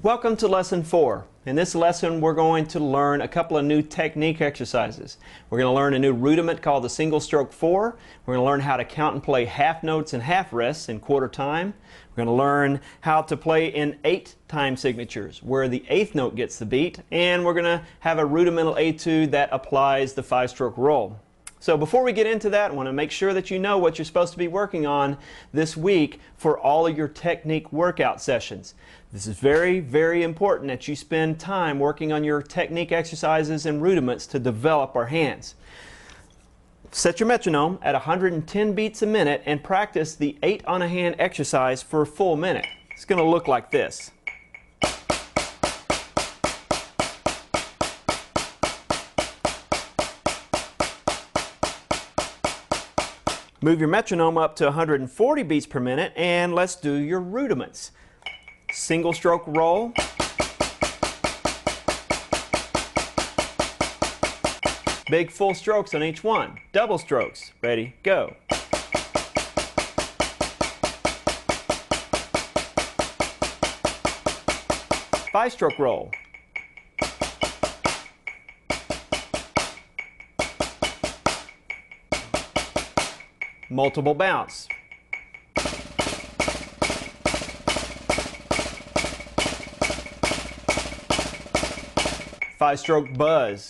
Welcome to Lesson 4. In this lesson we're going to learn a couple of new technique exercises. We're going to learn a new rudiment called the single stroke 4. We're going to learn how to count and play half notes and half rests in quarter time. We're going to learn how to play in 8-time signatures where the 8th note gets the beat, and we're going to have a rudimental etude that applies the 5-stroke roll. So before we get into that, I want to make sure that you know what you're supposed to be working on this week for all of your technique workout sessions. This is very, very important that you spend time working on your technique exercises and rudiments to develop our hands. Set your metronome at 110 beats a minute and practice the 8 on a hand exercise for a full minute. It's going to look like this. Move your metronome up to 140 beats per minute and let's do your rudiments. Single stroke roll. Big full strokes on each one. Double strokes. Ready, go. Five-stroke roll. Multiple bounce. Five-stroke buzz.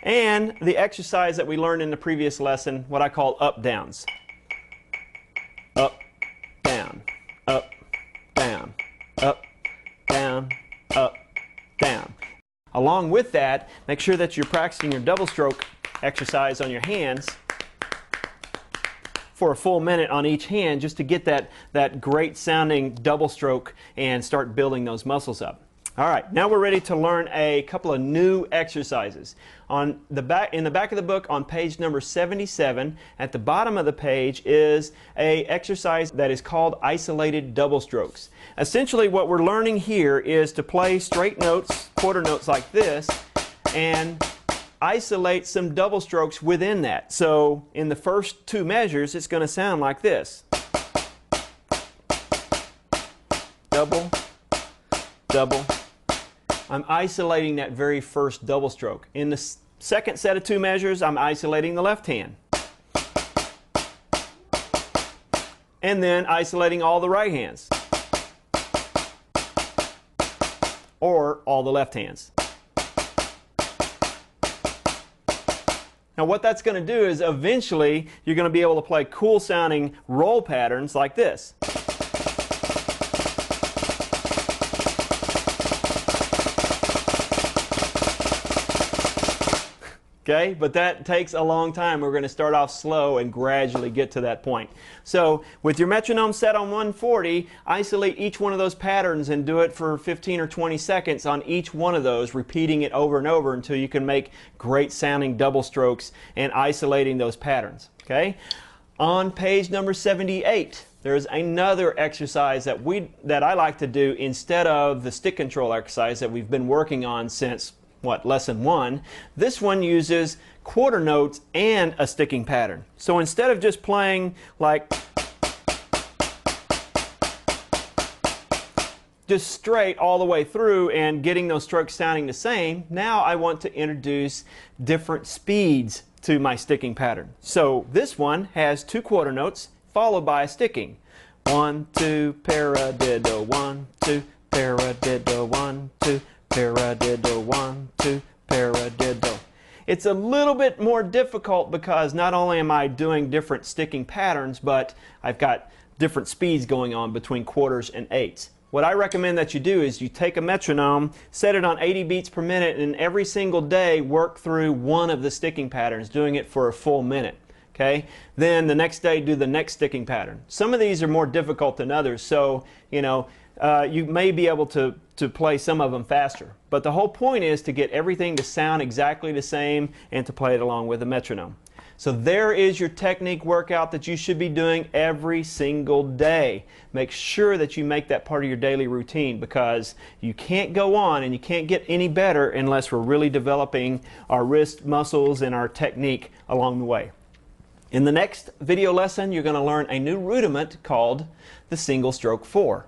And the exercise that we learned in the previous lesson, what I call up-downs. Up, down, up, down, up, down, up, down. Along with that, make sure that you're practicing your double stroke exercise on your hands for a full minute on each hand just to get that great sounding double stroke and start building those muscles up. All right, now we're ready to learn a couple of new exercises. In the back of the book on page number 77, at the bottom of the page is an exercise that is called isolated double strokes. Essentially what we're learning here is to play straight notes, quarter notes like this, and isolate some double strokes within that. So in the first two measures it's going to sound like this. Double, double. I'm isolating that very first double stroke. In the second set of two measures, I'm isolating the left hand. And then isolating all the right hands. Or all the left hands. Now what that's going to do is eventually you're going to be able to play cool sounding roll patterns like this. Okay, but that takes a long time. We're going to start off slow and gradually get to that point. So with your metronome set on 140, isolate each one of those patterns and do it for 15 or 20 seconds on each one of those, repeating it over and over until you can make great sounding double strokes and isolating those patterns. Okay? On page number 78, there's another exercise that I like to do instead of the stick control exercise that we've been working on since lesson 1. This one uses quarter notes and a sticking pattern. So instead of just playing like just straight all the way through and getting those strokes sounding the same, now I want to introduce different speeds to my sticking pattern. So this one has 2 quarter notes followed by a sticking. 1, 2, paradiddle, 1, 2, paradiddle, 1, 2, paradiddle, 1, 2, paradiddle. It's a little bit more difficult because not only am I doing different sticking patterns, but I've got different speeds going on between quarters and eighths. What I recommend that you do is you take a metronome, set it on 80 beats per minute, and every single day work through one of the sticking patterns, doing it for a full minute. Okay? Then the next day do the next sticking pattern. Some of these are more difficult than others, so you may be able to to play some of them faster. But the whole point is to get everything to sound exactly the same and to play it along with a metronome. So there is your technique workout that you should be doing every single day. Make sure that you make that part of your daily routine, because you can't go on and you can't get any better unless we're really developing our wrist muscles and our technique along the way. In the next video lesson, you're going to learn a new rudiment called the single stroke 4.